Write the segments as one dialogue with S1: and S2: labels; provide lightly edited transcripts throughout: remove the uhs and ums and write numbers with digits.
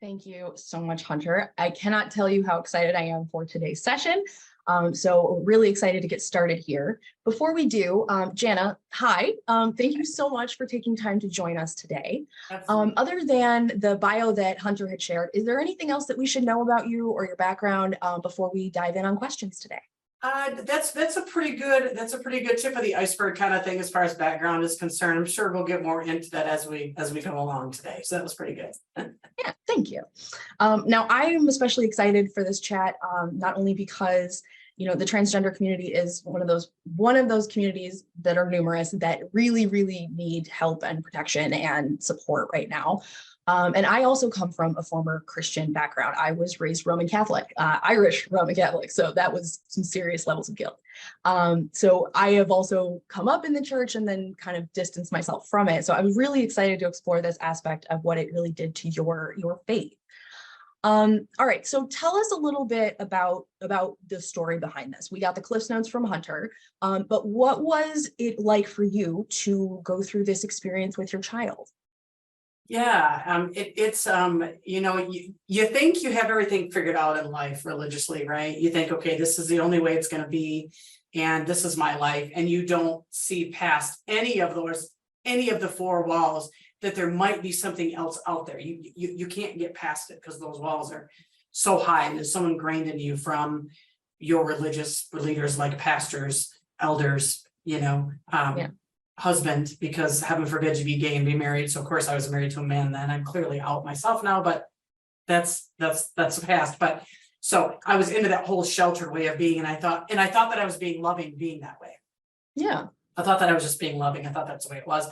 S1: Thank you so much, Hunter. I cannot tell you how excited I am for today's session. So really excited to get started here. Before we do, Janna, hi. Thank you so much for taking time to join us today. Other than the bio that Hunter had shared, is there anything else that we should know about you or your background before we dive in on questions today?
S2: That's a pretty good tip of the iceberg kind of thing as far as background is concerned. I'm sure we'll get more into that as we go along today. So that was pretty good.
S1: Yeah, thank you. Now I am especially excited for this chat, not only because the transgender community is one of those communities that are numerous that really need help and protection and support right now. And I also come from a former Christian background. I was raised Roman Catholic, Irish Roman Catholic. So that was some serious levels of guilt. So I have also come up in the church and then kind of distanced myself from it. So I was really excited to explore this aspect of what it really did to your faith. All right, so tell us a little bit about the story behind this. We got the Cliff Notes from Hunter, but what was it like for you to go through this experience with your child?
S2: Yeah, it's you think you have everything figured out in life religiously, right? You think, okay, this is the only way it's going to be, and this is my life, and you don't see past any of the four walls that there might be something else out there. You can't get past it because those walls are so high and there's so ingrained in you from your religious leaders like pastors, elders, husband, because heaven forbid you be gay and be married. So of course I was married to a man then. I'm clearly out myself now, but that's the past. But so I was into that whole sheltered way of being, and I thought that I was being loving being that way.
S1: Yeah.
S2: I thought that I was just being loving. I thought that's the way it was.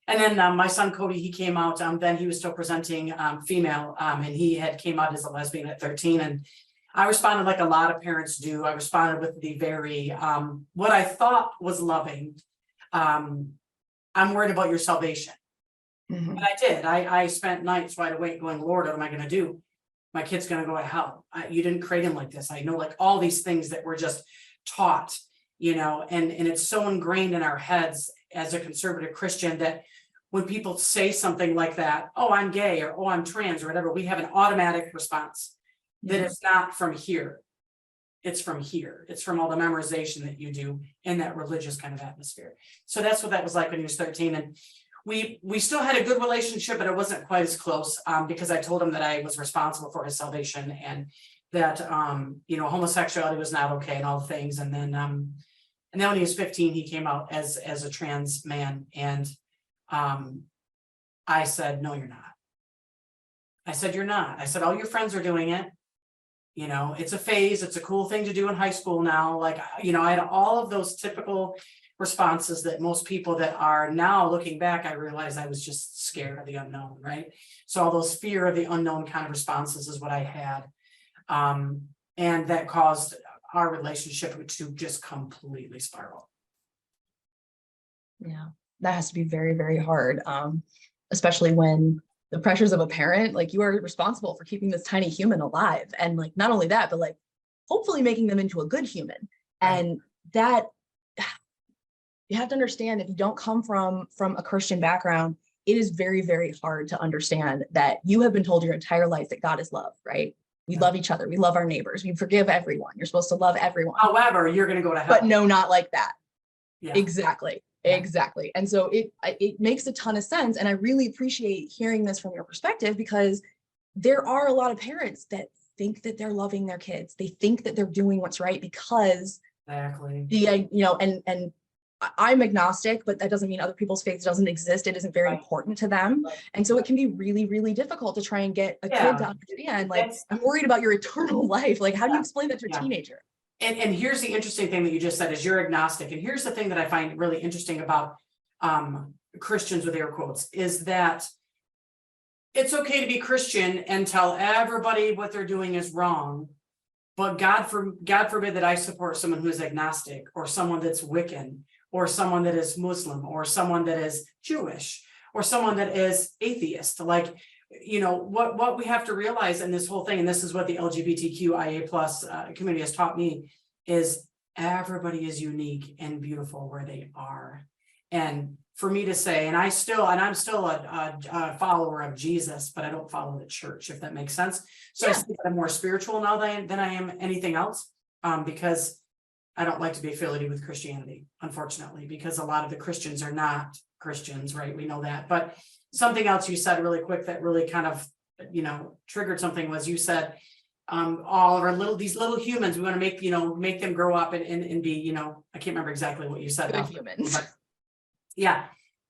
S2: And then my son Cody, he came out, then he was still presenting female, and he had came out as a lesbian at 13. And I responded like a lot of parents do. I responded with the very what I thought was loving. I'm worried about your salvation. Mm-hmm. And I did. I spent nights wide awake going, Lord, what am I going to do? My kid's going to go to hell. You didn't create him like this. I know, like all these things that were just taught, and it's so ingrained in our heads as a conservative Christian that when people say something like that, oh, I'm gay, or oh, I'm trans, or whatever, we have an automatic response that it's not from here. It's from here. It's from all the memorization that you do in that religious kind of atmosphere. So that's what that was like when he was 13. And we still had a good relationship, but it wasn't quite as close because I told him that I was responsible for his salvation and that, homosexuality was not okay and all the things. And then when he was 15, he came out as a trans man. And I said, no, you're not. I said, you're not. I said, all your friends are doing it. It's a phase. It's a cool thing to do in high school now. Like, I had all of those typical responses that most people that are now looking back, I realized I was just scared of the unknown, right? So all those fear of the unknown kind of responses is what I had. And that caused our relationship to just completely spiral.
S1: Yeah, that has to be very, very hard, especially when the pressures of a parent, like you are responsible for keeping this tiny human alive. And like, not only that, but like hopefully making them into a good human. Right. And that you have to understand, if you don't come from a Christian background, it is very, very hard to understand that you have been told your entire life that God is love, right? We love each other. We love our neighbors. We forgive everyone. You're supposed to love everyone.
S2: However, you're going to go to hell.
S1: But no, not like that.
S2: Yeah.
S1: Exactly. Yeah. Exactly. And so it makes a ton of sense. And I really appreciate hearing this from your perspective, because there are a lot of parents that think that they're loving their kids. They think that they're doing what's right because
S2: exactly.
S1: And I'm agnostic, but that doesn't mean other people's faith doesn't exist. It isn't very important to them. And so it can be really, really difficult to try and get a kid to understand, like, I'm worried about your eternal life. Like, how do you explain that to a teenager?
S2: And here's the interesting thing that you just said is you're agnostic. And here's the thing that I find really interesting about Christians with air quotes is that it's okay to be Christian and tell everybody what they're doing is wrong. But God forbid that I support someone who is agnostic, or someone that's Wiccan, or someone that is Muslim, or someone that is Jewish, or someone that is atheist. Like, what we have to realize in this whole thing, and this is what the LGBTQIA plus community has taught me, is everybody is unique and beautiful where they are. And for me to say, and I'm still a follower of Jesus, but I don't follow the church, if that makes sense. So I think I'm more spiritual now than I am anything else, because I don't like to be affiliated with Christianity, unfortunately, because a lot of the Christians are not Christians, right? We know that. But something else you said really quick that really kind of, triggered something was you said, all of our these little humans, we want to make them grow up and be, I can't remember exactly what you said.
S1: Good humans.
S2: Yeah.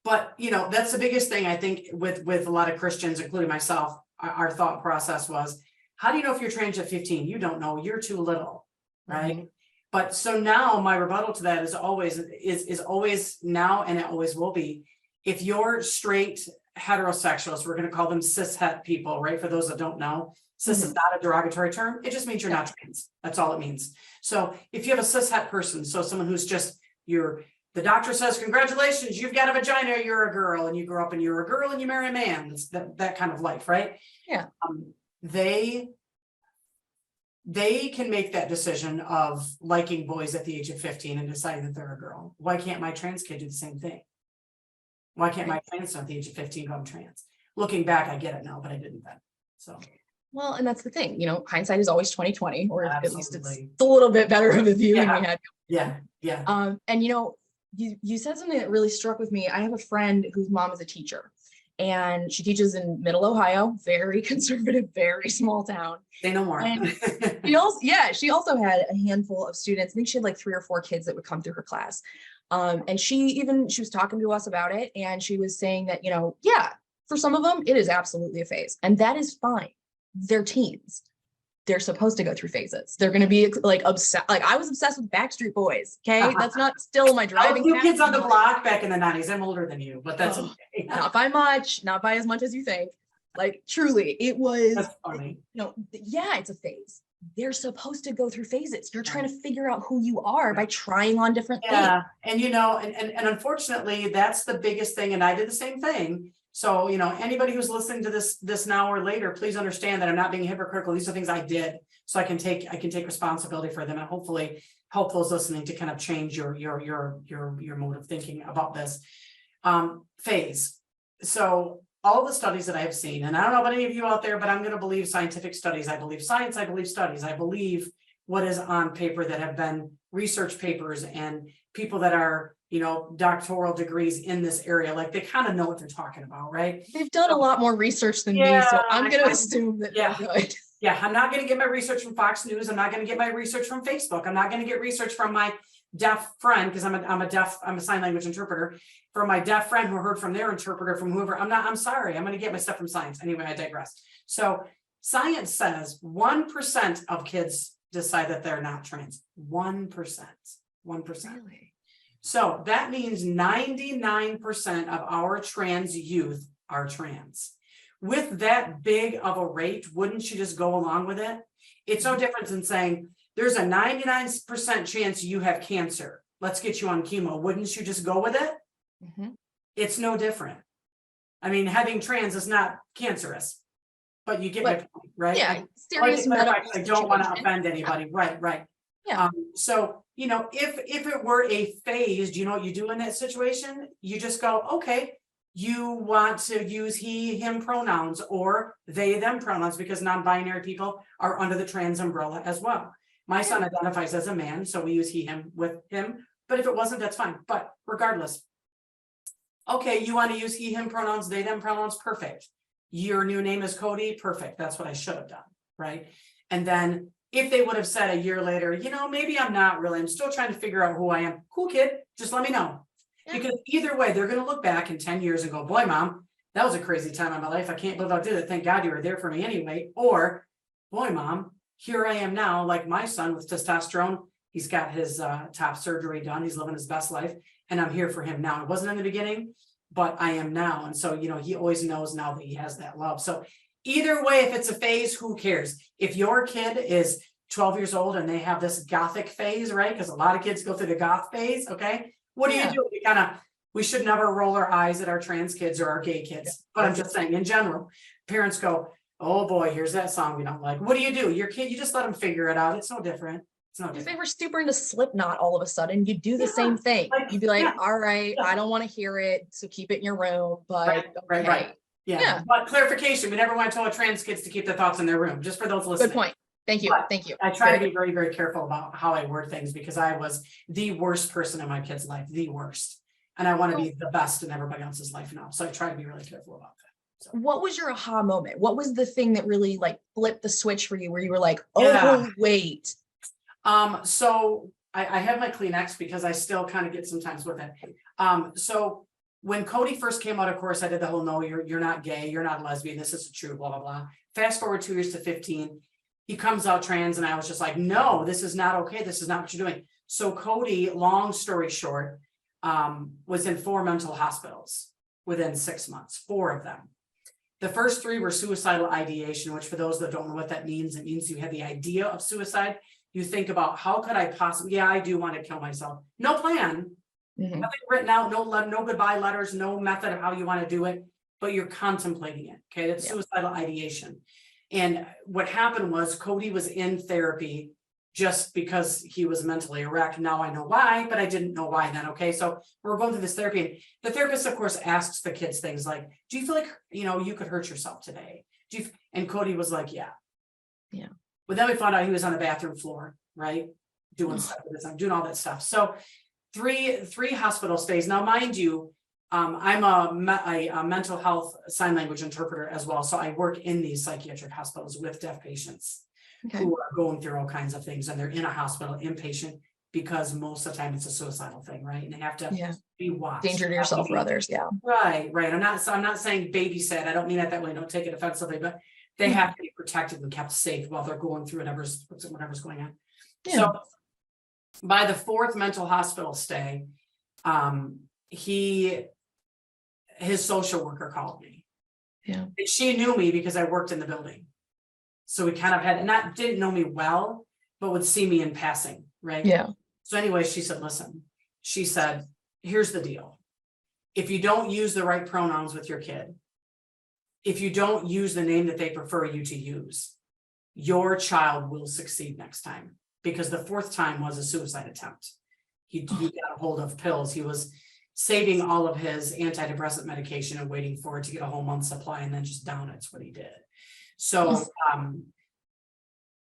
S2: But, that's the biggest thing I think with a lot of Christians, including myself, our thought process was, how do you know if you're trans at 15? You don't know, you're too little, right? Mm-hmm. But so now my rebuttal to that is always now, and it always will be, if you're straight heterosexuals, we're going to call them cishet people, right? For those that don't know, cis is not a derogatory term. It just means you're not trans. That's all it means. So if you have a cishet person, so someone who's just the doctor says, congratulations, you've got a vagina, you're a girl, and you grow up and you're a girl and you marry a man. It's that kind of life, right?
S1: Yeah.
S2: They can make that decision of liking boys at the age of 15 and deciding that they're a girl. Why can't my trans kid do the same thing? Why can't my trans son at the age of 15 go I'm trans? Looking back, I get it now, but I didn't then. So.
S1: Well, and that's the thing, hindsight is always 20/20, or
S2: Absolutely.
S1: at least it's a little bit better of a view than we had.
S2: Yeah.
S1: And you said something that really struck with me. I have a friend whose mom is a teacher, and she teaches in Middle Ohio, very conservative, very small town.
S2: Say no more.
S1: And she also had a handful of students. I think she had like 3 or 4 kids that would come through her class. And she was talking to us about it, and she was saying that, for some of them, it is absolutely a phase, and that is fine. They're teens. They're supposed to go through phases. They're going to be like obsessed. Like I was obsessed with Backstreet Boys. Okay. That's not still my driving.
S2: Few kids on the block back in the 90s. I'm older than you, but that's okay.
S1: Not by much, not by as much as you think. Like truly it was,
S2: that's funny.
S1: It's a phase. They're supposed to go through phases. You're trying to figure out who you are by trying on different things.
S2: And, and unfortunately that's the biggest thing. And I did the same thing. So, anybody who's listening to this now or later, please understand that I'm not being hypocritical. These are things I did, so I can take responsibility for them, and hopefully help those listening to kind of change your mode of thinking about this phase. So all the studies that I have seen, and I don't know about any of you out there, but I'm going to believe scientific studies. I believe science. I believe studies. I believe what is on paper that have been research papers and people that are doctoral degrees in this area, like they kind of know what they're talking about, right?
S1: They've done a lot more research than me, so I'm going to assume that they're good.
S2: Yeah, I'm not going to get my research from Fox News. I'm not going to get my research from Facebook. I'm not going to get research from my deaf friend, because I'm a sign language interpreter, from my deaf friend who heard from their interpreter, from whoever. I'm sorry. I'm going to get my stuff from science. Anyway, I digress. So science says 1% of kids decide that they're not trans. 1%.
S1: Really?
S2: So that means 99% of our trans youth are trans. With that big of a rate, wouldn't you just go along with it? It's no different than saying there's a 99% chance you have cancer. Let's get you on chemo. Wouldn't you just go with it?
S1: Mm-hmm.
S2: It's no different. I mean, having trans is not cancerous, but you get my point, right?
S1: Yeah, serious medical
S2: I don't want to offend anybody. Right.
S1: Yeah.
S2: So, if it were a phase, do you know what you do in that situation? You just go, okay, you want to use he, him pronouns, or they, them pronouns, because non-binary people are under the trans umbrella as well. My son identifies as a man, so we use he, him with him. But if it wasn't, that's fine. But regardless, okay, you want to use he, him pronouns, they, them pronouns, perfect. Your new name is Cody, perfect. That's what I should have done, right? And then if they would have said a year later, maybe I'm not really, I'm still trying to figure out who I am. Cool, kid, just let me know. Yeah. Because either way, they're going to look back in 10 years and go, boy, mom, that was a crazy time in my life. I can't believe I did it. Thank God you were there for me anyway. Or, boy, mom, here I am now, like my son with testosterone. He's got his top surgery done. He's living his best life. And I'm here for him now. It wasn't in the beginning, but I am now. And so, he always knows now that he has that love. So either way, if it's a phase, who cares? If your kid is 12 years old and they have this gothic phase, right? Because a lot of kids go through the goth phase. Okay. What do you do? We should never roll our eyes at our trans kids or our gay kids. But I'm just saying, in general, parents go, oh boy, here's that song we don't like. What do? Your kid, you just let them figure it out. It's no different. It's no
S1: If
S2: different.
S1: they were super into Slipknot all of a sudden, you'd do the same thing.
S2: like,
S1: You'd be like,
S2: yeah,
S1: all right,
S2: yeah.
S1: I don't want to hear it, so keep it in your room, but
S2: Right.
S1: okay.
S2: Yeah,
S1: Yeah.
S2: but clarification, we never want to tell trans kids to keep their thoughts in their room, just for those listening.
S1: Good point. Thank you.
S2: But
S1: Thank you.
S2: I try to
S1: Very
S2: be very, very careful about how I word things, because I was the worst person in my kid's life, the worst. And I want to
S1: Well-
S2: be the best in everybody else's life now. So I try to be really careful about that. So.
S1: What was your aha moment? What was the thing that really like flipped the switch for you where you were like, oh,
S2: Yeah.
S1: wait.
S2: So I have my Kleenex because I still kind of get sometimes with it. So when Cody first came out, of course, I did the whole, no, you're not gay, you're not a lesbian, this isn't true, blah, blah, blah. Fast forward 2 years to 15, he comes out trans, and I was just like, no, this is not okay, this is not what you're doing. So Cody, long story short, was in 4 mental hospitals within 6 months, 4 of them. The first 3 were suicidal ideation, which for those that don't know what that means, it means you have the idea of suicide. You think about, how could I possibly, yeah, I do want to kill myself. No plan,
S1: Mhm.
S2: nothing written out, no goodbye letters, no method of how you want to do it, but you're contemplating it. Okay, that's suicidal ideation. And what happened was Cody was in therapy just because he was mentally erect. Now I know why, but I didn't know why then. Okay, so we're going through this therapy, and the therapist, of course, asks the kids things like, do you feel like, you could hurt yourself today? And Cody was like, yeah. But then we found out he was on the bathroom floor, right? Doing stuff with his, doing all that stuff. So three hospital stays. Now, mind you, I'm a mental health sign language interpreter as well. So I work in these psychiatric hospitals with deaf patients who are going through all kinds of things, and they're in a hospital inpatient because most of the time it's a suicidal thing, right? And they have to be watched.
S1: Danger to yourself or others. Yeah.
S2: Right. I'm not saying babysit. I don't mean it that way. Don't take it offensively, but they have to be protected and kept safe while they're going through whatever's going on.
S1: Yeah.
S2: So by the 4th mental hospital stay, his social worker called me.
S1: Yeah.
S2: And she knew me because I worked in the building. So we kind of didn't know me well, but would see me in passing, right?
S1: Yeah.
S2: So anyway, she said, listen, she said, here's the deal. If you don't use the right pronouns with your kid, if you don't use the name that they prefer you to use, your child will succeed next time. Because the 4th time was a suicide attempt. He got a hold of pills. He was saving all of his antidepressant medication and waiting for it to get a whole month's supply and then just down it's what he did. So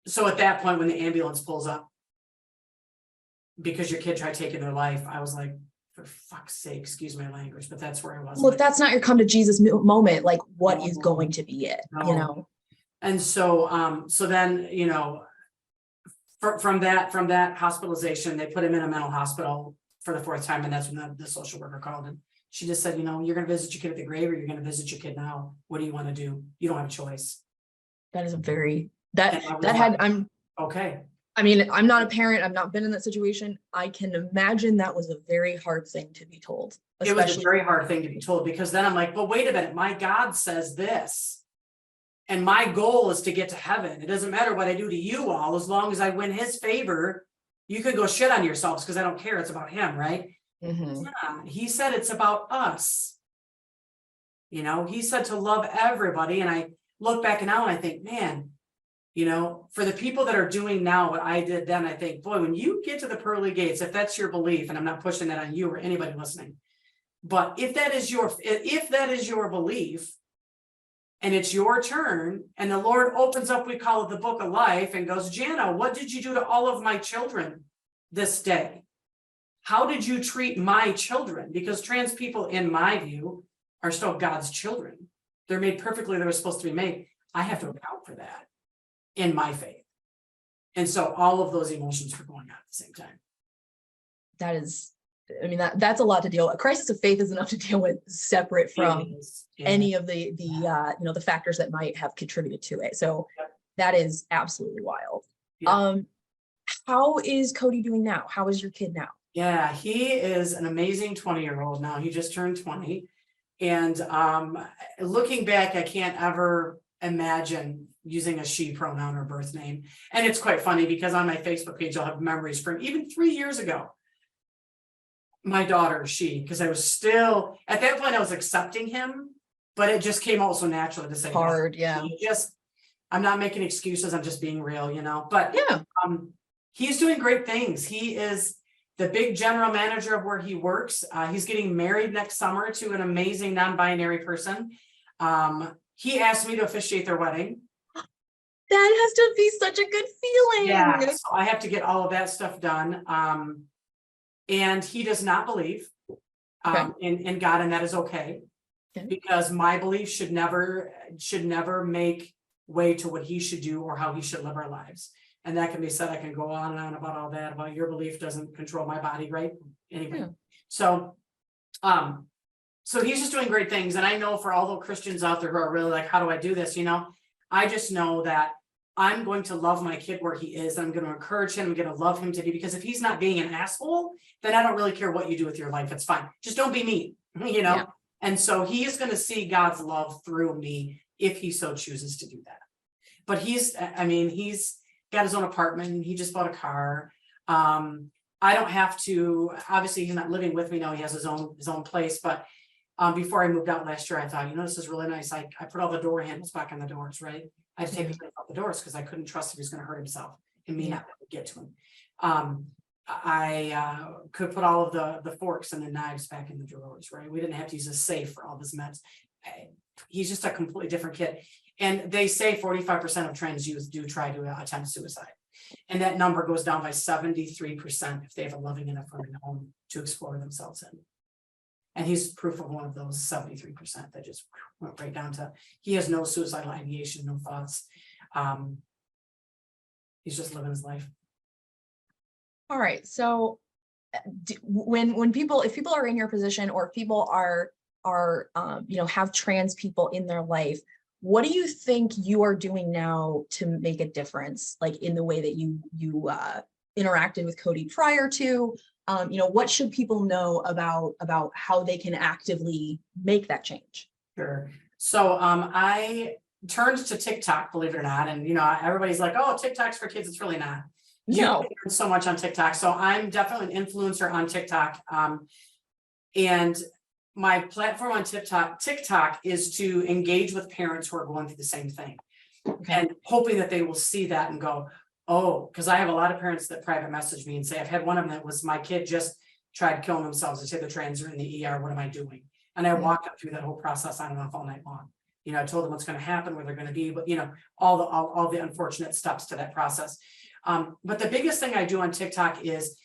S2: so at that point, when the ambulance pulls up, because your kid tried taking their life, I was like, for fuck's sake, excuse my language, but that's where I was.
S1: Well, if that's not your come to Jesus moment, like what is going to be it,
S2: And so, so then, from that hospitalization, they put him in a mental hospital for the 4th time. And that's when the social worker called, and she just said, you're going to visit your kid at the grave, or you're going to visit your kid now. What do you want to do? You don't have a choice.
S1: That is a very, I'm
S2: okay.
S1: I mean, I'm not a parent. I've not been in that situation. I can imagine that was a very hard thing to be told.
S2: It was a very hard thing to be told, because then I'm like, but wait a minute, my God says this. And my goal is to get to heaven. It doesn't matter what I do to you all, as long as I win his favor. You could go shit on yourselves because I don't care. It's about him, right?
S1: Mm-hmm.
S2: Yeah, he said it's about us. He said to love everybody. And I look back now and I think, man, for the people that are doing now what I did then, I think, boy, when you get to the pearly gates, if that's your belief, and I'm not pushing that on you or anybody listening, but if that is your belief, and it's your turn, and the Lord opens up, we call it the book of life, and goes, Janna, what did you do to all of my children this day? How did you treat my children? Because trans people, in my view, are still God's children. They're made perfectly, they were supposed to be made. I have to account for that in my faith. And so all of those emotions were going on at the same time.
S1: That is, I mean, that's a lot to deal with. A crisis of faith is enough to deal with separate from any of the the factors that might have contributed to it. So that is absolutely wild. Yeah. How is Cody doing now? How is your kid now?
S2: Yeah, he is an amazing 20-year-old now. He just turned 20. And looking back, I can't ever imagine using a she pronoun or birth name. And it's quite funny because on my Facebook page, I'll have memories from even 3 years ago. My daughter, she, because I was still, at that point, I was accepting him, but it just came out so naturally to say
S1: hard, yeah.
S2: I'm not making excuses. I'm just being real, But
S1: yeah.
S2: He's doing great things. He is the big general manager of where he works. He's getting married next summer to an amazing non-binary person. He asked me to officiate their wedding.
S1: That has to be such a good feeling.
S2: Yeah, so I have to get all of that stuff done. And he does not believe in God, and that is okay. Because my belief should never make way to what he should do or how he should live our lives. And that can be said. I can go on and on about all that, about your belief doesn't control my body, right? Anyway, so he's just doing great things. And I know for all the Christians out there who are really like, how do I do this? I just know that I'm going to love my kid where he is. I'm going to encourage him. I'm going to love him to be, because if he's not being an asshole, then I don't really care what you do with your life. It's fine. Just don't be mean, Yeah. And so he is going to see God's love through me if he so chooses to do that. But he's got his own apartment. He just bought a car. I don't have to, obviously he's not living with me now. He has his own place. But before I moved out last year, I thought, this is really nice. I put all the door handles back on the doors, right? I had to take the thing off the doors because I couldn't trust if he was going to hurt himself and me not get to him. I could put all of the forks and the knives back in the drawers, right? We didn't have to use a safe for all this meds. He's just a completely different kid. And they say 45% of trans youth do try to attempt suicide. And that number goes down by 73% if they have a loving enough home to explore themselves in. And he's proof of one of those 73% that just went right down to, he has no suicidal ideation, no thoughts. He's just living his life.
S1: All right. So when people, if people are in your position, or if people are have trans people in their life, what do you think you are doing now to make a difference, like in the way that you interacted with Cody prior to, what should people know about how they can actively make that change? Sure.
S2: So I turned to TikTok, believe it or not. And, everybody's like, oh, TikTok's for kids. It's really not.
S1: No.
S2: So much on TikTok. So I'm definitely an influencer on TikTok. And my platform on TikTok is to engage with parents who are going through the same thing. Okay. And hoping that they will see that and go, oh, because I have a lot of parents that private message me and say, I've had one of them that was, my kid just tried killing themselves. They say the trans are in the ER. What am I doing? And I walked them through that whole process on and off all night long. I told them what's going to happen, where they're going to be, but all the unfortunate steps to that process. But the biggest thing I do on TikTok is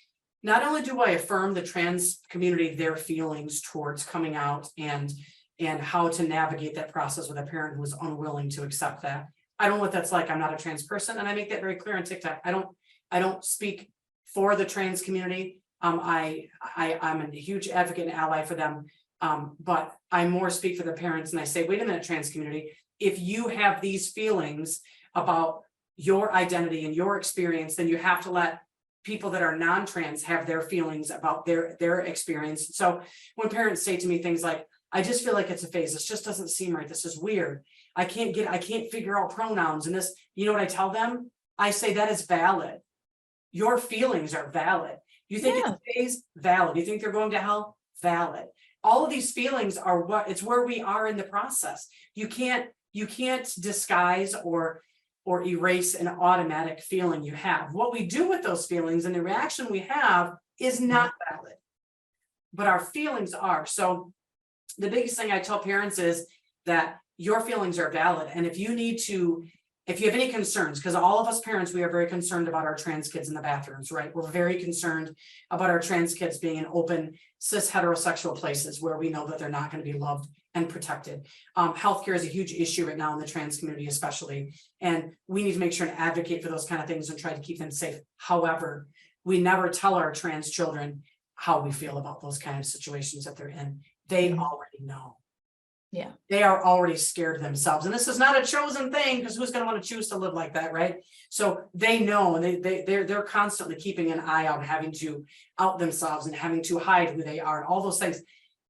S2: not only do I affirm the trans community, their feelings towards coming out and how to navigate that process with a parent who is unwilling to accept that. I don't know what that's like. I'm not a trans person, and I make that very clear on TikTok. I don't speak for the trans community. I'm a huge advocate and ally for them. But I more speak for the parents, and I say, wait a minute, trans community, if you have these feelings about your identity and your experience, then you have to let people that are non-trans have their feelings about their experience. So when parents say to me things like, I just feel like it's a phase, this just doesn't seem right, this is weird, I can't figure out pronouns and this, what I tell them? I say that is valid. Your feelings are valid. You think it's a phase? Valid. You think they're going to hell? Valid. All of these feelings are it's where we are in the process. You can't disguise or erase an automatic feeling you have. What we do with those feelings and the reaction we have is not valid, but our feelings are. So the biggest thing I tell parents is that your feelings are valid. And if you have any concerns, because all of us parents, we are very concerned about our trans kids in the bathrooms, right? We're very concerned about our trans kids being in open cis heterosexual places where we know that they're not going to be loved and protected. Healthcare is a huge issue right now in the trans community, especially, and we need to make sure and advocate for those kind of things and try to keep them safe. However, we never tell our trans children how we feel about those kind of situations that they're in. They already know. Yeah, they are already scared themselves, and this is not a chosen thing, because who's going to want to choose to live like that, right? So they know, and they're constantly keeping an eye out, having to out themselves and having to hide who they are and all those things.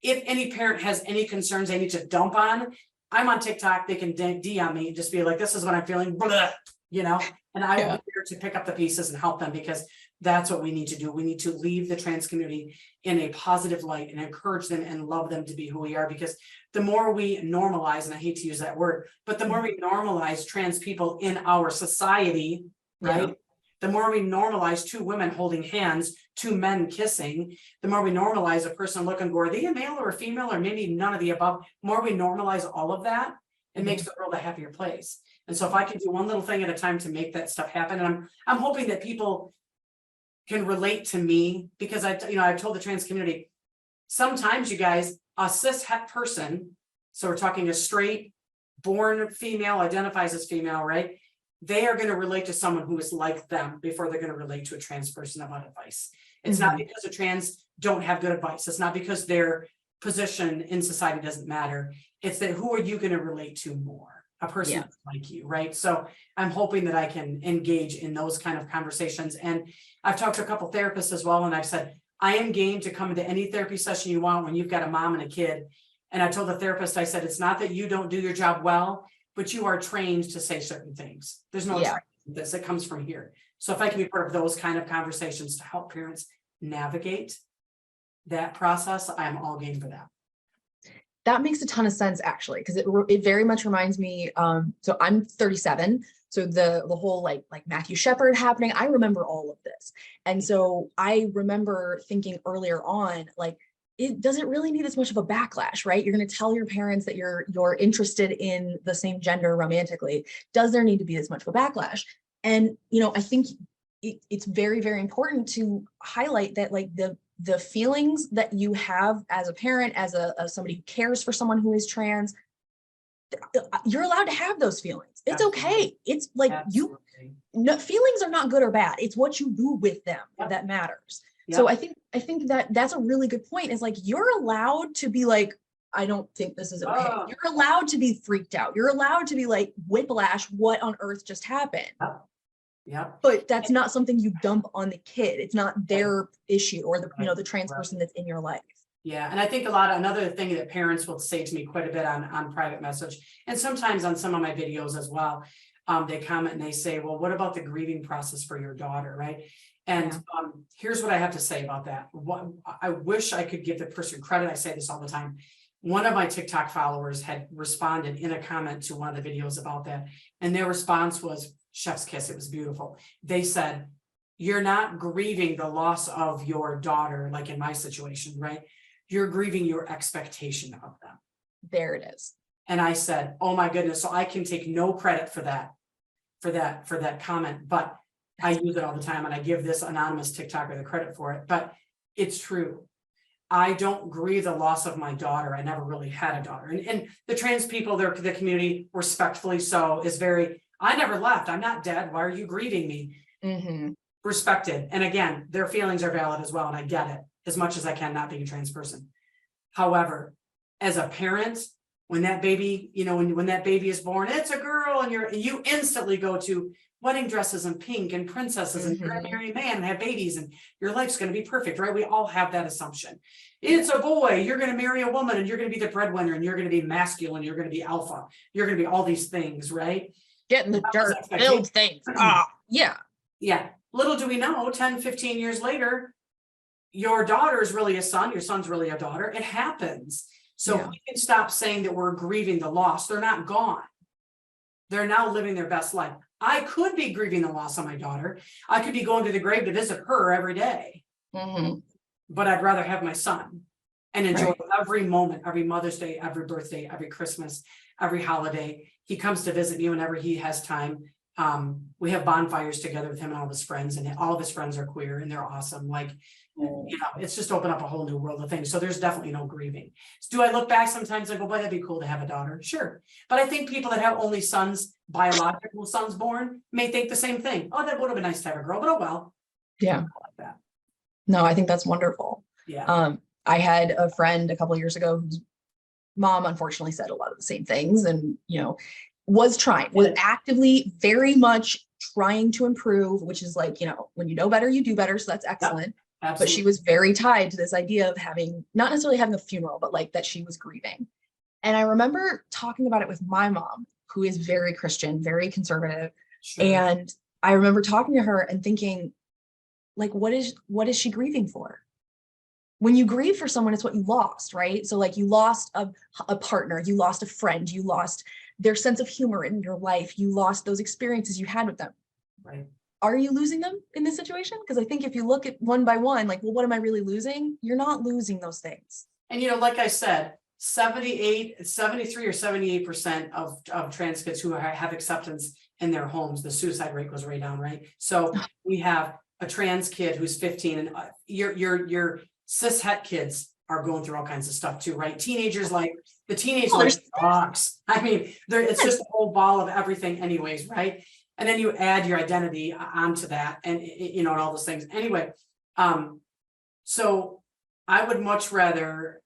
S2: If any parent has any concerns they need to dump on, I'm on TikTok. They can DM me and just be like, this is what I'm feeling, blah, and I will be there to pick up the pieces and help them, because that's what we need to do. We need to leave the trans community in a positive light and encourage them and love them to be who we are, because the more we normalize, and I hate to use that word, but the more we normalize trans people in our society, right? the more we normalize two women holding hands, two men kissing, the more we normalize a person looking, are they a male or a female, or maybe none of the above, the more we normalize all of that, it makes the world a happier place. And so if I can do one little thing at a time to make that stuff happen, and I'm hoping that people can relate to me, because I've told the trans community, sometimes you guys, a cis het person, so we're talking a straight, born female, identifies as female, right? They are going to relate to someone who is like them before they're going to relate to a trans person about advice. It's not because the trans don't have good advice. It's not because their position in society doesn't matter. It's that who are you going to relate to more? A person like you, right? So I'm hoping that I can engage in those kind of conversations. And I've talked to a couple therapists as well, and I've said, I am game to come into any therapy session you want when you've got a mom and a kid. And I told the therapist, I said, it's not that you don't do your job well, but you are trained to say certain things. There's no training in this, it comes from here. So if I can be part of those kind of conversations to help parents navigate that process, I'm all game for that.
S1: That makes a ton of sense, actually, because it very much reminds me. So I'm 37, so the whole like Matthew Shepard happening, I remember all of this, and so I remember thinking earlier on, like, it doesn't really need as much of a backlash, right? You're going to tell your parents that you're interested in the same gender romantically. Does there need to be as much of a backlash? And I think it's very, very important to highlight that, like, the feelings that you have as a parent, as somebody who cares for someone who is trans, you're allowed to have those feelings. It's okay. It's like feelings are not good or bad. It's what you do with them that matters. So I think that that's a really good point, is like, you're allowed to be like, I don't think this is okay. You're allowed to be freaked out. You're allowed to be like, whiplash, what on earth just happened?
S2: Yeah.
S1: But that's not something you dump on the kid. It's not their issue, or the trans person that's in your life.
S2: Yeah. And I think another thing that parents will say to me quite a bit on private message, and sometimes on some of my videos as well, they comment and they say, well, what about the grieving process for your daughter, right? And here's what I have to say about that. I wish I could give the person credit. I say this all the time. One of my TikTok followers had responded in a comment to one of the videos about that. And their response was chef's kiss. It was beautiful. They said, you're not grieving the loss of your daughter, like in my situation, right? You're grieving your expectation of them.
S1: There it is.
S2: And I said, oh my goodness. So I can take no credit for that comment, but I use it all the time, and I give this anonymous TikToker the credit for it, but it's true. I don't grieve the loss of my daughter. I never really had a daughter. And the trans people, the community, respectfully so, is very, I never left. I'm not dead. Why are you grieving me? Respected. And again, their feelings are valid as well. And I get it as much as I can, not being a trans person. However, as a parent, when that baby, when that baby is born, it's a girl, and you instantly go to wedding dresses and pink and princesses, and you're gonna marry a man and have babies and your life's going to be perfect, right? We all have that assumption. It's a boy, you're going to marry a woman, and you're going to be the breadwinner, and you're going to be masculine, you're going to be alpha, you're going to be all these things, right?
S1: Get in the dirt, build things. Yeah.
S2: Little do we know, 10, 15 years later, your daughter is really a son, your son's really a daughter. It happens. So we can stop saying that we're grieving the loss. They're not gone. They're now living their best life. I could be grieving the loss of my daughter. I could be going to the grave to visit her every day. But I'd rather have my son and enjoy every moment, every Mother's Day, every birthday, every Christmas, every holiday. He comes to visit me whenever he has time. We have bonfires together with him and all of his friends, and all of his friends are queer and they're awesome. Like, it's just opened up a whole new world of things. So there's definitely no grieving. Do I look back sometimes and go, boy, that'd be cool to have a daughter? Sure. But I think people that have only sons, biological sons born, may think the same thing. Oh, that would have been nice to have a girl, but oh well.
S1: Yeah.
S2: Like that.
S1: No, I think that's wonderful.
S2: Yeah.
S1: I had a friend a couple of years ago whose mom unfortunately said a lot of the same things, and was actively very much trying to improve, which is like, when you know better, you do better. So that's excellent. But she was very tied to this idea of not necessarily having a funeral, but like that she was grieving. And I remember talking about it with my mom, who is very Christian, very conservative. Sure. And I remember talking to her and thinking, like, what is she grieving for? When you grieve for someone, it's what you lost, right? So like, you lost a partner, you lost a friend, you lost their sense of humor in your life, you lost those experiences you had with them.
S2: Right.
S1: are you losing them in this situation? Because I think if you look at one by one, like, well, what am I really losing? You're not losing those things.
S2: And like I said, 73 or 78% of trans kids who have acceptance in their homes, the suicide rate goes way down, right? So we have a trans kid who's 15, and your cis het kids are going through all kinds of stuff too, right? Teenagers, like the teenage box. I mean, it's just a whole ball of everything anyways, right? And then you add your identity onto that, and and all those things. Anyway, so I would much rather,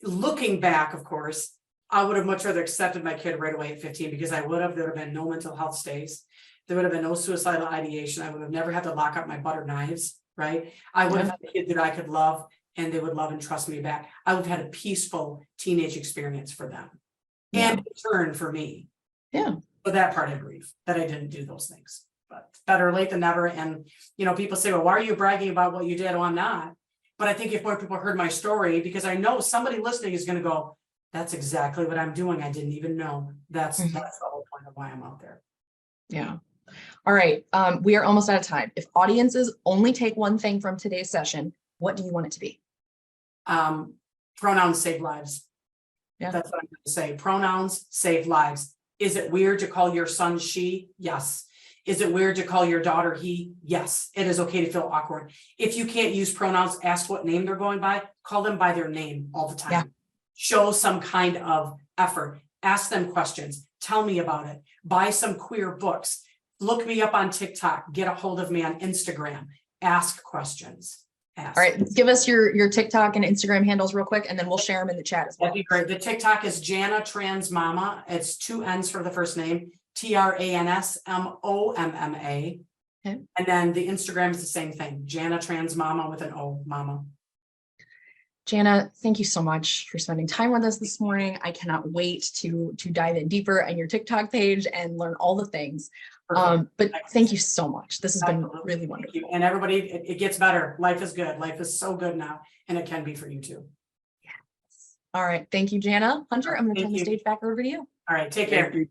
S2: looking back, of course, I would have much rather accepted my kid right away at 15, because there would have been no mental health stays. There would have been no suicidal ideation. I would have never had to lock up my butter knives, right? I would have had a kid that I could love, and they would love and trust me back. I would have had a peaceful teenage experience for them, and in turn for me.
S1: Yeah.
S2: But that part I grieve, that I didn't do those things. But better late than never. And people say, well, why are you bragging about what you did? Well, I'm not. But I think if more people heard my story, because I know somebody listening is going to go, that's exactly what I'm doing. I didn't even know. That's the whole point of why I'm out there.
S1: Yeah. All right. We are almost out of time. If audiences only take one thing from today's session, what do you want it to be?
S2: Pronouns save lives.
S1: Yeah.
S2: That's what I'm going to say. Pronouns save lives. Is it weird to call your son she? Yes. Is it weird to call your daughter he? Yes. It is okay to feel awkward. If you can't use pronouns, ask what name they're going by. Call them by their name all the time. Yeah. Show some kind of effort. Ask them questions. Tell me about it. Buy some queer books. Look me up on TikTok. Get a hold of me on Instagram. Ask questions. Ask. All
S1: right. Give us your TikTok and Instagram handles real quick, and then we'll share them in the chat as well.
S2: That'd be great. The TikTok is Janna Trans Mama. It's 2 N's for the first name. TRANSMOMMA. Okay. And then the Instagram is the same thing. Janna Trans Mama with an O, Mama.
S1: Janna, thank you so much for spending time with us this morning. I cannot wait to dive in deeper on your TikTok page and learn all the things. But thank you so much. This has been really wonderful.
S2: Thank you. And everybody, it gets better. Life is good. Life is so good now, and it can be for you too.
S1: Yes. All right. Thank you, Janna. Hunter, I'm going to turn the stage back over to you.
S2: All right. Take care.